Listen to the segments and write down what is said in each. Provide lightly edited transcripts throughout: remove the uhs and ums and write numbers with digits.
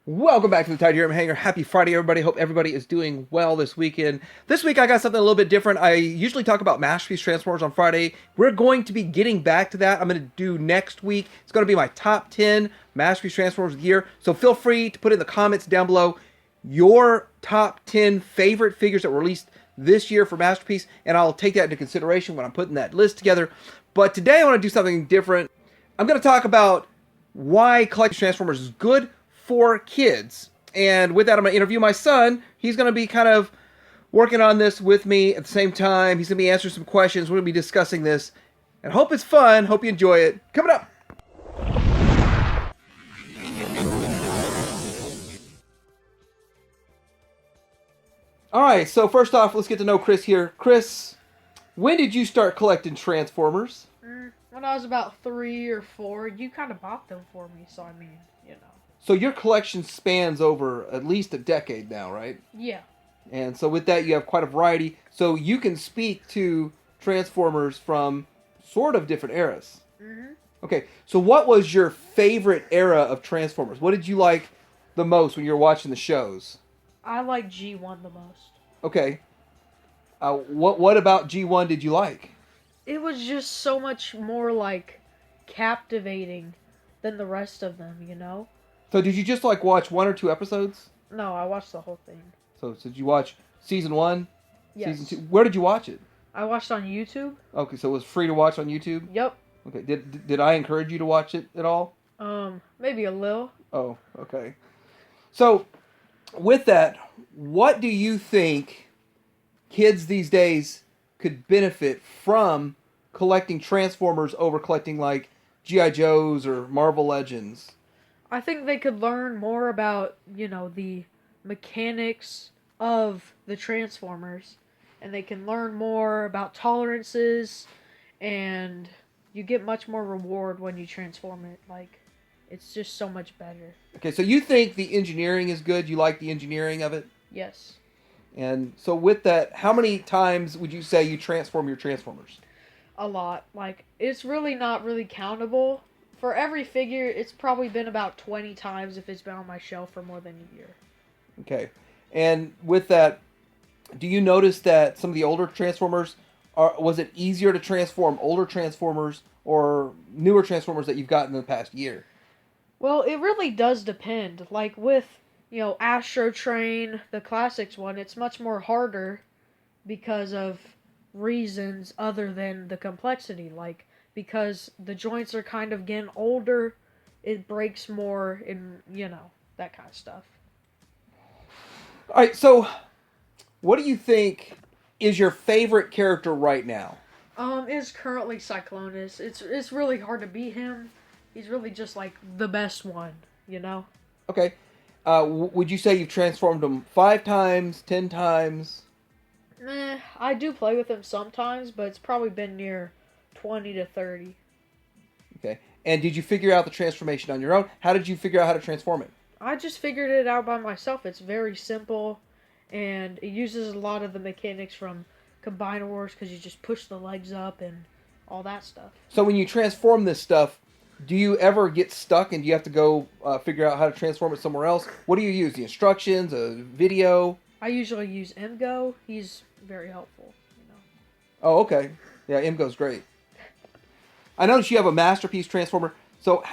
Welcome back to the Tide Hanger. Happy Friday, everybody. Hope everybody is doing well this weekend. This week, I got something a little bit different. I usually talk about Masterpiece Transformers on Friday. We're going to be getting back to that. I'm going to do next week. It's going to be my top 10 Masterpiece Transformers of the year. So feel free to put in the comments down below your top 10 favorite figures that were released this year for Masterpiece, and I'll take that into consideration when I'm putting that list together. But today, I want to do something different. I'm going to talk about why collecting Transformers is good for kids. And with that, I'm going to interview my son. He's going to be kind of working on this with me at the same time. He's going to be answering some questions. We're going to be discussing this. And hope it's fun. Hope you enjoy it. Coming up. All right, so first off, let's get to know Chris here. Chris, when did you start collecting Transformers? When I was about 3 or 4, you kind of bought them for me, so I mean, you know. So your collection spans over at least a decade now, right? Yeah. And so with that, you have quite a variety. So you can speak to Transformers from sort of different eras. Mm-hmm. Okay, so what was your favorite era of Transformers? What did you like the most when you were watching the shows? I like G1 the most. Okay. What about G1 did you like? It was just so much more, like, captivating than the rest of them, you know? So did you just like watch 1 or 2 episodes? No, I watched the whole thing. So did you watch season 1? Yes. Season 2? Where did you watch it? I watched on YouTube. Okay, so it was free to watch on YouTube? Yep. Okay, did I encourage you to watch it at all? Maybe a little. Oh, okay. So, with that, what do you think kids these days could benefit from collecting Transformers over collecting like G.I. Joes or Marvel Legends? I think they could learn more about, the mechanics of the Transformers. And they can learn more about tolerances. And you get much more reward when you transform it. Like, it's just so much better. Okay, so you think the engineering is good? You like the engineering of it? Yes. And so with that, how many times would you say you transform your Transformers? A lot. Like, it's really not really countable. For every figure, it's probably been about 20 times if it's been on my shelf for more than a year. Okay. And with that, do you notice that some of the older Transformers, was it easier to transform older Transformers or newer Transformers that you've gotten in the past year? Well, it really does depend. Like with, Astro Train, the classics one, it's much more harder because of reasons other than the complexity. Like, because the joints are kind of getting older, it breaks more and, that kind of stuff. All right, so what do you think is your favorite character right now? It's currently Cyclonus. It's really hard to beat him. He's really just like the best one, Okay. Would you say you've transformed him 5 times, 10 times? I do play with him sometimes, but it's probably been near 20 to 30. Okay. And did you figure out the transformation on your own? How did you figure out how to transform it? I just figured it out by myself. It's very simple, and it uses a lot of the mechanics from Combiner Wars because you just push the legs up and all that stuff. So when you transform this stuff, do you ever get stuck and do you have to go figure out how to transform it somewhere else? What do you use? The instructions, a video? I usually use MGO. He's very helpful, Oh, okay. Yeah, MGO's great. I notice you have a Masterpiece Transformer. So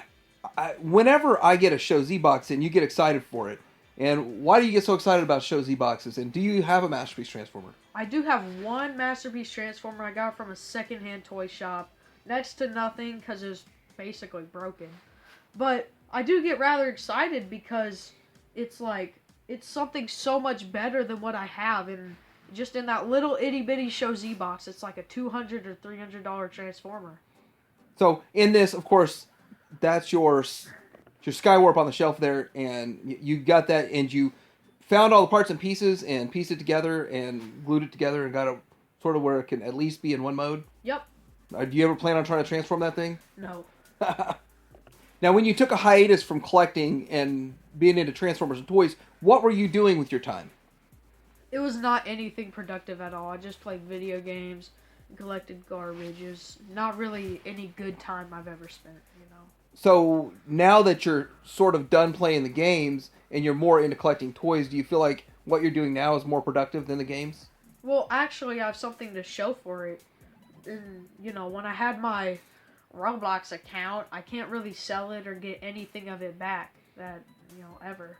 whenever I get a Show Z box in, you get excited for it. And why do you get so excited about Show Z boxes? And do you have a Masterpiece Transformer? I do have one Masterpiece Transformer I got from a secondhand toy shop. Next to nothing because it was basically broken. But I do get rather excited because it's something so much better than what I have. And just in that little itty bitty Show Z box, it's like a $200 or $300 Transformer. So in this, of course, that's your Skywarp on the shelf there, and you got that, and you found all the parts and pieces and pieced it together and glued it together and got it sort of where it can at least be in one mode? Yep. Do you ever plan on trying to transform that thing? No. Now, when you took a hiatus from collecting and being into Transformers and toys, what were you doing with your time? It was not anything productive at all. I just played video games, collected garbage. It was not really any good time I've ever spent, So now that you're sort of done playing the games and you're more into collecting toys, do you feel like what you're doing now is more productive than the games? Well, actually, I have something to show for it. And, when I had my Roblox account, I can't really sell it or get anything of it back ever.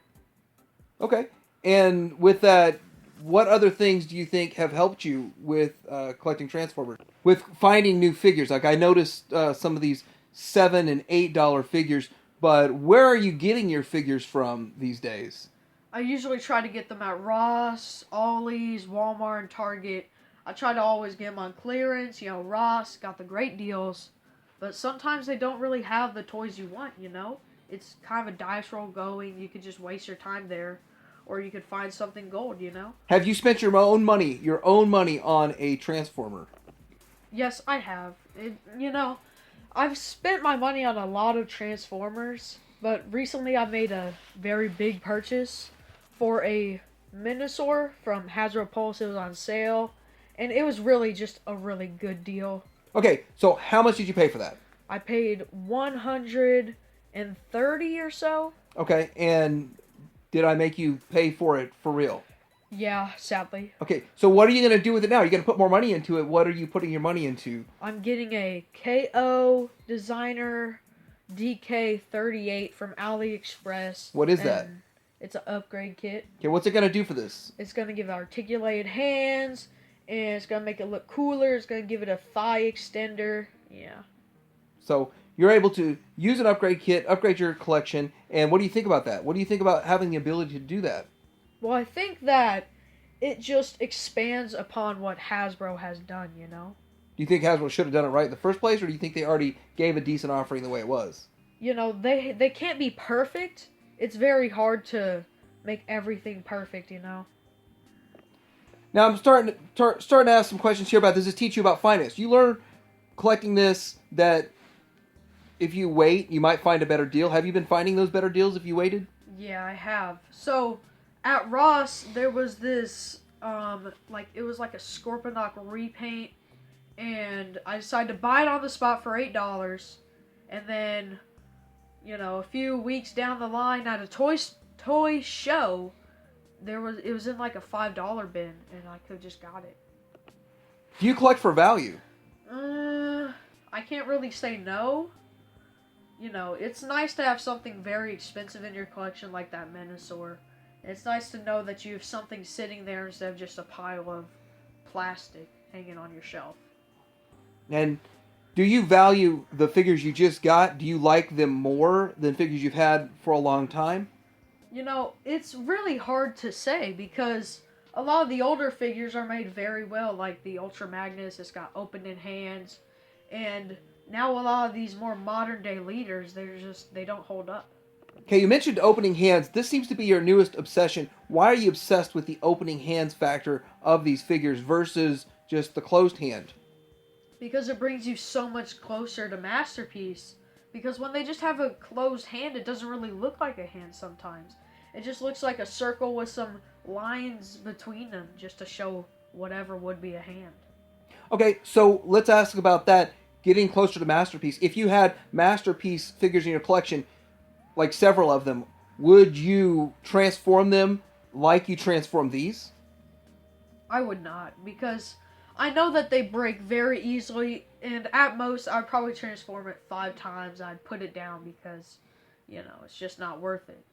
Okay. And with that, what other things do you think have helped you with collecting Transformers? With finding new figures, like I noticed some of these $7 and $8 figures, but where are you getting your figures from these days? I usually try to get them at Ross, Ollie's, Walmart, and Target. I try to always get them on clearance. Ross got the great deals, but sometimes they don't really have the toys you want. It's kind of a dice roll going. You could just waste your time there, or you could find something gold. Have you spent your own money on a Transformer? Yes, I have. I've spent my money on a lot of Transformers, but recently I made a very big purchase for a Minosaur from Hasbro Pulse. It was on sale, and it was really just a really good deal. Okay, so how much did you pay for that? I paid 130 or so. Okay, and did I make you pay for it for real? Yeah, sadly. Okay, so what are you going to do with it now? You're going to put more money into it. What are you putting your money into? I'm getting a KO Designer DK38 from AliExpress. What is that? It's an upgrade kit. Okay, what's it going to do for this? It's going to give articulated hands, and it's going to make it look cooler. It's going to give it a thigh extender. Yeah. So you're able to use an upgrade kit, upgrade your collection, and what do you think about that? What do you think about having the ability to do that? Well, I think that it just expands upon what Hasbro has done. Do you think Hasbro should have done it right in the first place, or do you think they already gave a decent offering the way it was? They can't be perfect. It's very hard to make everything perfect. Now I'm starting to ask some questions here about, does this teach you about finance? You learn collecting this that if you wait, you might find a better deal. Have you been finding those better deals if you waited? Yeah, I have. So at Ross, there was this it was like a Scorponok repaint, and I decided to buy it on the spot for $8, and then a few weeks down the line at a toy show, it was in like a $5 bin, and I could have just got it. Do you collect for value? I can't really say no. It's nice to have something very expensive in your collection like that Minosaur. It's nice to know that you have something sitting there instead of just a pile of plastic hanging on your shelf. And do you value the figures you just got? Do you like them more than figures you've had for a long time? It's really hard to say because a lot of the older figures are made very well, like the Ultra Magnus. It's got open-in hands, and now a lot of these more modern-day leaders, they don't hold up. Okay, you mentioned opening hands. This seems to be your newest obsession. Why are you obsessed with the opening hands factor of these figures versus just the closed hand? Because it brings you so much closer to Masterpiece. Because when they just have a closed hand, it doesn't really look like a hand sometimes. It just looks like a circle with some lines between them just to show whatever would be a hand. Okay, so let's ask about that, getting closer to Masterpiece. If you had Masterpiece figures in your collection, like several of them, would you transform them like you transform these? I would not, because I know that they break very easily, and at most I'd probably transform it 5 times. I'd put it down because, it's just not worth it.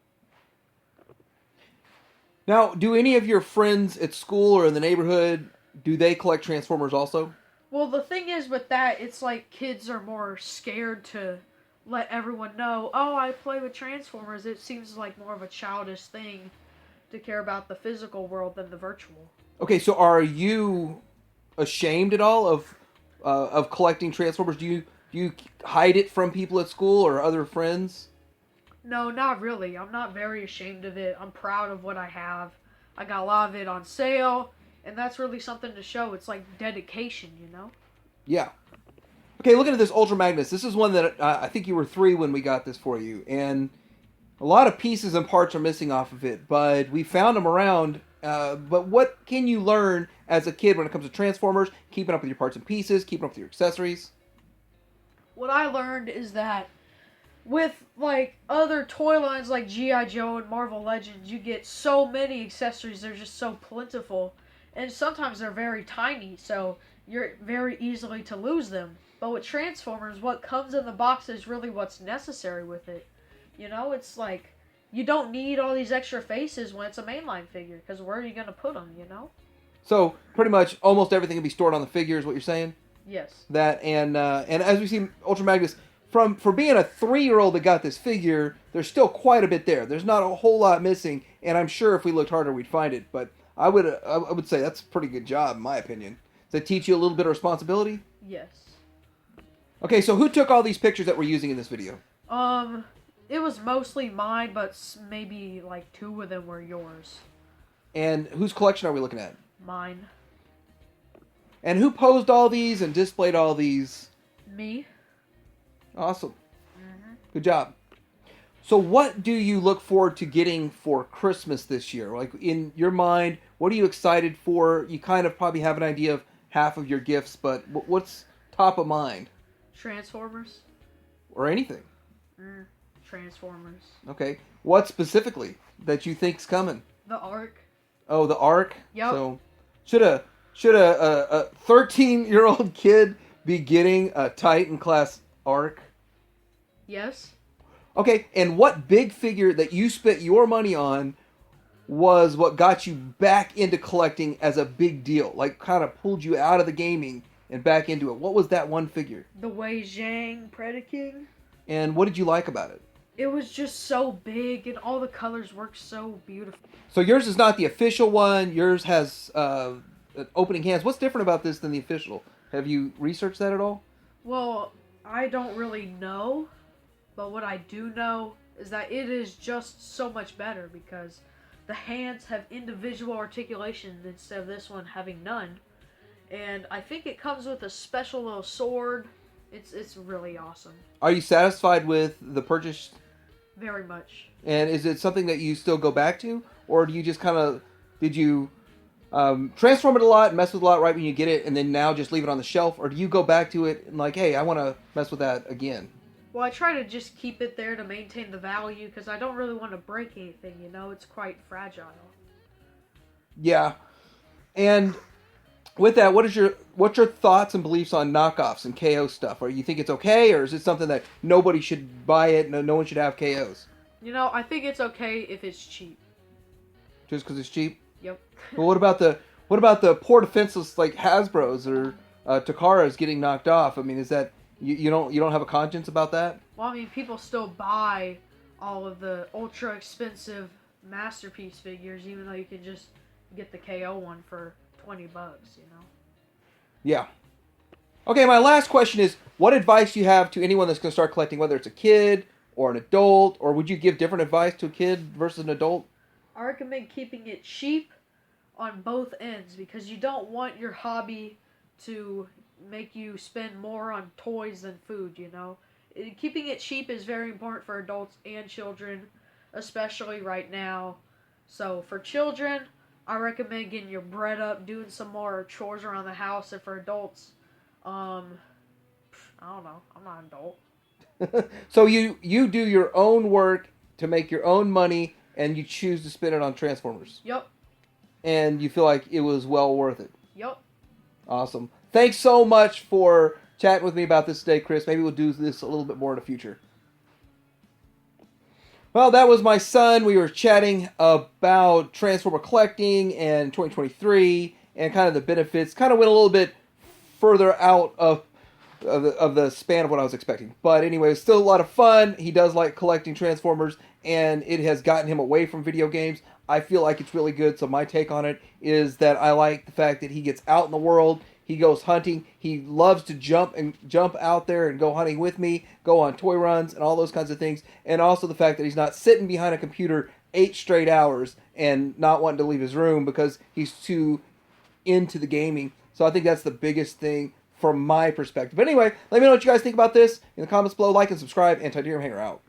Now, do any of your friends at school or in the neighborhood, do they collect Transformers also? Well, the thing is with that, it's like kids are more scared to let everyone know, oh, I play with Transformers. It seems like more of a childish thing to care about the physical world than the virtual. Okay, so are you ashamed at all of collecting Transformers? Do you hide it from people at school or other friends? No, not really. I'm not very ashamed of it. I'm proud of what I have. I got a lot of it on sale, and that's really something to show. It's like dedication, Yeah. Okay, looking at this Ultra Magnus, this is one that I think you were 3 when we got this for you, and a lot of pieces and parts are missing off of it, but we found them around. But what can you learn as a kid when it comes to Transformers, keeping up with your parts and pieces, keeping up with your accessories? What I learned is that with like other toy lines like G.I. Joe and Marvel Legends, you get so many accessories, they're just so plentiful. And sometimes they're very tiny, so you're very easily to lose them. But with Transformers, what comes in the box is really what's necessary with it. You know, it's like you don't need all these extra faces when it's a mainline figure, because where are you going to put them, you know? So pretty much almost everything can be stored on the figure is what you're saying? Yes. That and as we see Ultra Magnus for being a 3-year-old that got this figure, there's still quite a bit there. There's not a whole lot missing, and I'm sure if we looked harder we'd find it. But I would say that's a pretty good job in my opinion. Does that teach you a little bit of responsibility? Yes. Okay, so who took all these pictures that we're using in this video? It was mostly mine, but maybe like 2 of them were yours. And whose collection are we looking at? Mine. And who posed all these and displayed all these? Me. Awesome. Good job. So what do you look forward to getting for Christmas this year? Like in your mind, what are you excited for? You kind of probably have an idea of half of your gifts, but what's top of mind? Transformers. Or anything. Transformers. Okay. What specifically that you think's coming? The Ark. Oh, the Ark? Yep. So should a 13-year-old kid be getting a Titan class Ark? Yes. Okay, and what big figure that you spent your money on was what got you back into collecting as a big deal? Like, kind of pulled you out of the gaming and back into it. What was that one figure? The Wei Zhang Predaking. And what did you like about it? It was just so big, and all the colors worked so beautiful. So yours is not the official one. Yours has opening hands. What's different about this than the official? Have you researched that at all? Well, I don't really know, but what I do know is that it is just so much better because the hands have individual articulation instead of this one having none. And I think it comes with a special little sword. It's really awesome. Are you satisfied with the purchase? Very much. And is it something that you still go back to? Or do you just kind of, did you transform it a lot, mess with it a lot right when you get it, and then now just leave it on the shelf? Or do you go back to it and like, hey, I want to mess with that again? Well, I try to just keep it there to maintain the value because I don't really want to break anything, you know? It's quite fragile. Yeah. And with that, what's your thoughts and beliefs on knockoffs and KO stuff? Or you think it's okay, or is it something that nobody should buy it, no one should have KOs? You know, I think it's okay if it's cheap. Just because it's cheap? Yep. But what about the poor defenseless like Hasbro's or Takara's getting knocked off? I mean, is that you don't have a conscience about that? Well, I mean, people still buy all of the ultra expensive masterpiece figures, even though you can just get the KO one for $20, you know? Yeah. Okay, my last question is, what advice do you have to anyone that's going to start collecting, whether it's a kid or an adult, or would you give different advice to a kid versus an adult? I recommend keeping it cheap on both ends because you don't want your hobby to make you spend more on toys than food, you know? Keeping it cheap is very important for adults and children, especially right now. So for children, I recommend getting your bread up, doing some more chores around the house. And for adults, I don't know. I'm not an adult. So you do your own work to make your own money, and you choose to spend it on Transformers. Yep. And you feel like it was well worth it. Yep. Awesome. Thanks so much for chatting with me about this today, Chris. Maybe we'll do this a little bit more in the future. Well, that was my son. We were chatting about Transformer collecting and 2023 and kind of the benefits. Kind of went a little bit further out of the span of what I was expecting. But anyway, it's still a lot of fun. He does like collecting Transformers, and it has gotten him away from video games. I feel like it's really good. So my take on it is that I like the fact that he gets out in the world. He goes hunting. He loves to jump out there and go hunting with me, go on toy runs and all those kinds of things. And also the fact that he's not sitting behind a computer 8 straight hours and not wanting to leave his room because he's too into the gaming. So I think that's the biggest thing from my perspective. But anyway, let me know what you guys think about this in the comments below. Like and subscribe, and Tydirium Hanger out.